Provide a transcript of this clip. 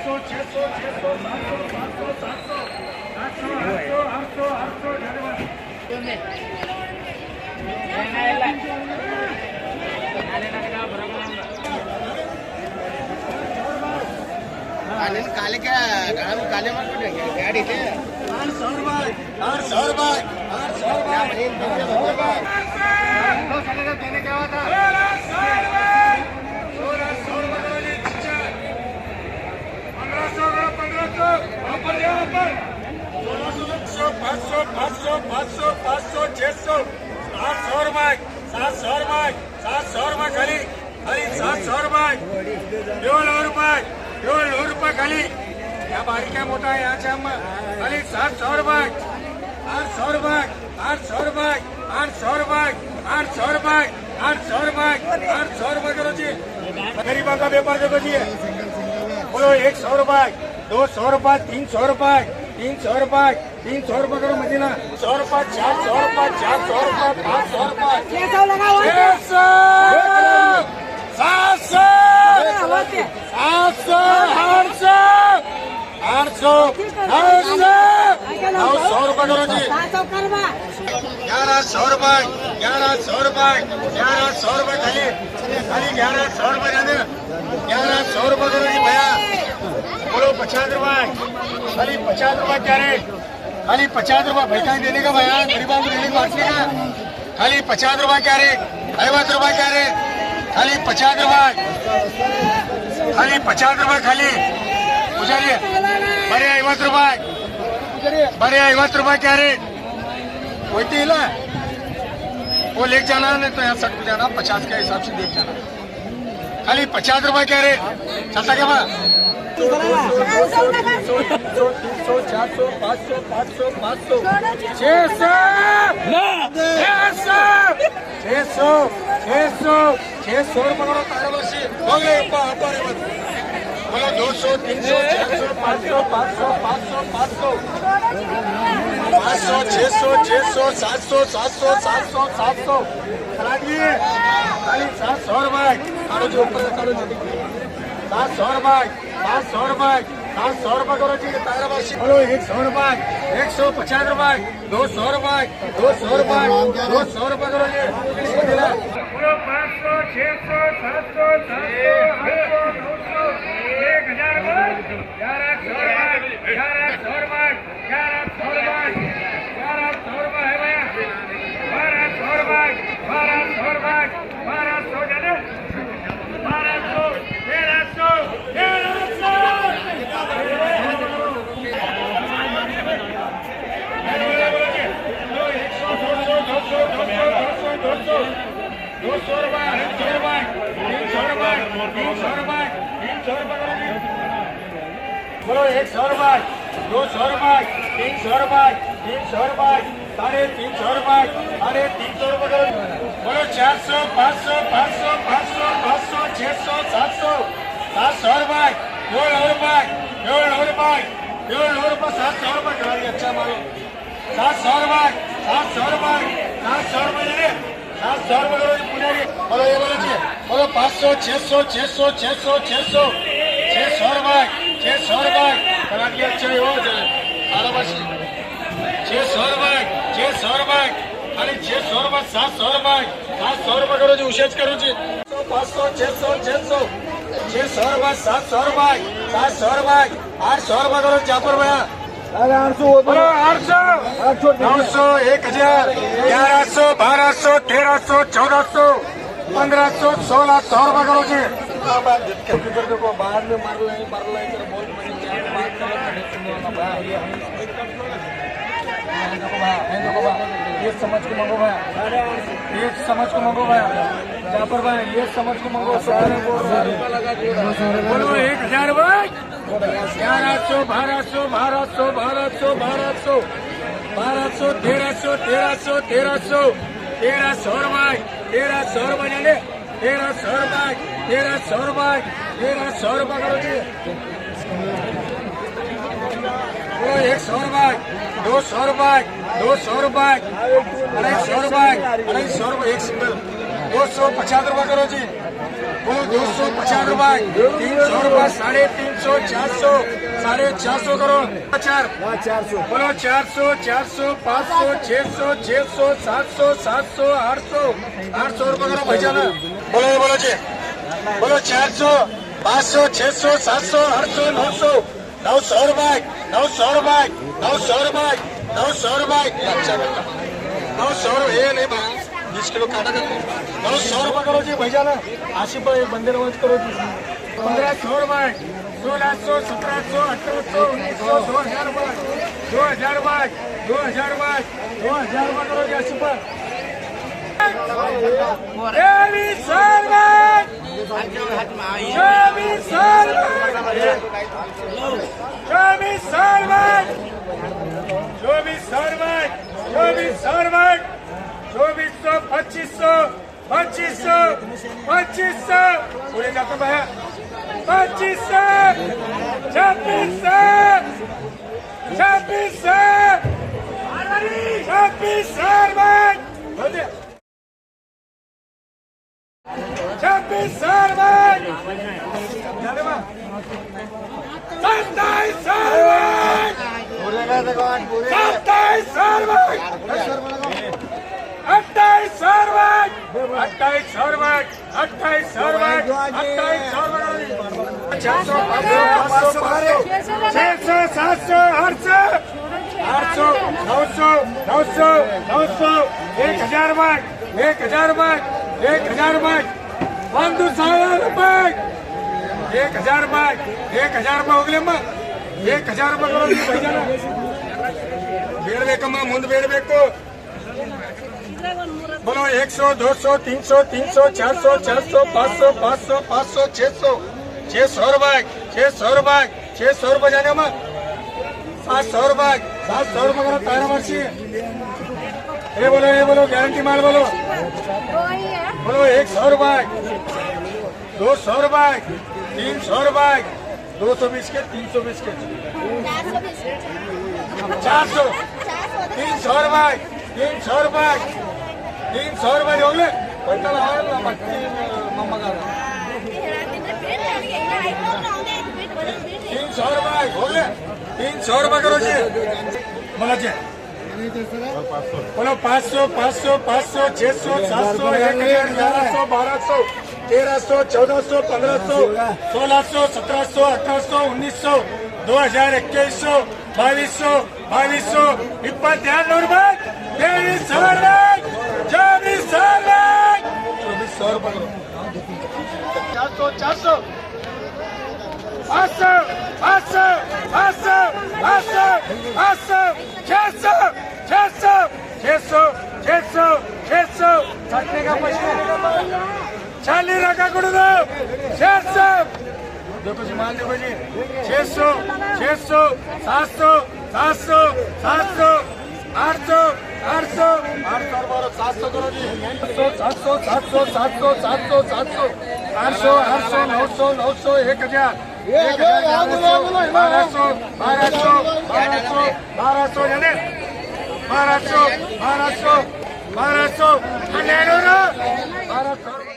500 600 600 700 500 700 800 800 काले क्या काले मार्केट गाड़ी थे 800 रुपए 800 रुपए 800 रुपए चलेगा देने क्या हुआ था 700 रुपये 700 रुपये खाली खाली 700 रुपये 700 रुपये खाली या बारीक आहे मोठा आहे याच्या खाली 700 रुपये 800 रुपये 800 रुपये 800 रुपये 800 रुपये 800 रुपये 800 रुपये करो जी गरीबा का व्यापार देखो जी बोलो 100 रुपये 200 रुपये 300 रुपये 300 रुपये 300 रुपये करो मदीना 100 रुपये 400 रुपये 400 रुपये 500 रुपये 600 700 800 800 900 रुपये करो जी 1100 रुपये 1100 रुपये 1100 रुपये खाली खाली 1100 रुपये जाने 1100 रुपये करो जी भैया बोलो 50 रुपये खाली 50 रुपये क्या रे खाली 50 रुपये भाई का देने का भैया गरीबों को देने का बांटने का खाली 50 रुपये क्या रे 50 रुपये क्या रे खाली 50 रुपये खाली 50 रुपये खाली पुजारी बरे 50 रुपये बरे 50 रुपये क्या रे वही हिला वो लेके जाना नहीं तो यहाँ सट जाना 50 के हिसाब से देख जाना खाली 50 रुपये क्या रे चलता क्या बा 200 300 400 500 500 500 600 600 रुपये करो ताराबर्षी हो गए बोलो 200 300 400 500 500 500 500 500 600 600 700 700 700 700 चला दिए खाली 700 रुपये कारो जो ऊपर कारो जो 700 रुपये 700 रुपये 700 रुपये करो जी ताराबर्षी बोलो 100 रुपये 150 रुपये 200 रुपये 200 रुपये 200 रुपये करो जी बोलो 500 600 700 बोलो 100 रुपये 200 रुपये 300 रुपये 300 रुपये 350 रुपये 350 रुपये बोलो 400 500 500 500 500 600 700 700 रुपये 700 रुपये 700 रुपये करा दिया अच्छा मालो 700 रुपये 700 रुपये 700 रुपये 700 रुपये पुजारी बोलो ये बोलो जी बोलो 500 600 600 600 600 600 रुपये 600 रुपये करा दिया अच्छा हो जाए ताराबर्षी 600 रुपये 600 रुपये खाली 600 रुपये 700 रुपये 700 रुपये करो जी उशेज करो जी 500 600 600 600 रुपये 700 रुपये 700 रुपये 800 रुपये करो जापर भैया 800 900 1000 1100 1200 1300 1400 1500 1600 रुपये करो जी देखो बाहर में मार रहे बहुत ये समझ के मंगो भाई ये समझ को मंगो भाई जापर भाई ये समझ को मंगो बोलो 1000 भाई 1100 1200 1200 1200 1200 1200 1300 1300 1300 1300 रुपये 1300 रुपये जाने 1300 रुपये 1300 रुपये 1300 रुपये करो जी 100 रुपये 200 रुपये 200 रुपये 250 रुपये 250 रुपये एक सिंगल 250 रुपये करो जी बोलो 250 ₹350 ₹300 350 400 450 करो 400 बोलो 400 400 500 600 600 700 700 800 800 रुपये करो भैया बोलो जी बोलो 400 500 600 700 800 900 900 रुपये 900 रुपये 900 रुपये 900 रुपये अच्छा 900 रुपये नहीं 20 किलो काटा कर 900 रुपये करो जी भैया ना 80 रुपये बंदे रोज करो जी 1500 रुपये 1600 1700 1800 1900 2000 रुपये 2000 रुपये 2000 रुपये 2000 रुपये करो जी 80 रुपये ₹2400 2500 पूरे जाते भैया 2500 2600 ಹೋಗ್ಲಿ ಅಮ್ಮ 1000 ರೂಪಾಯಿ ಬೇಡಬೇಕಮ್ಮ ಮುಂದೆ ಬೇಡಬೇಕು बोलो 100 200 300 300 400 400 500 500 500 600 600 रुपये 600 रुपये जाने में 700 रुपये 700 रुपये करो तैयार मर्सी ये बोलो गारंटी माल बोलो 100 रुपये 200 रुपये 300 रुपये 220 के 320 के 400 300 रुपये 300 रुपये 300 रुपये ಹೋಗ್ಲಿ ಬಂದಲ್ಲ ಮತ್ತಿ ಮೊಮ್ಮಗಾರ 300 रुपये ಹೋಗ್ಲಿ 300 रुपये करो जी बोलो जी बोलो 500 500 500 600 700 1000 1100 1200 1300 1400 1500 1600 1700 1800 1900 2000 2100 2200 2200 रुपये 2400 रुपये 400 500 500 500 500 500 600 600 600 600 600 छटने का पैसा चाली रखा कुड़ो 600 देखो जी मान देखो जी 600 600 700 700 700 800 800 700 करो जी 700 700 700 700 700 800 800 900 900 1000 1200 जाने 1200 1200 1200 1200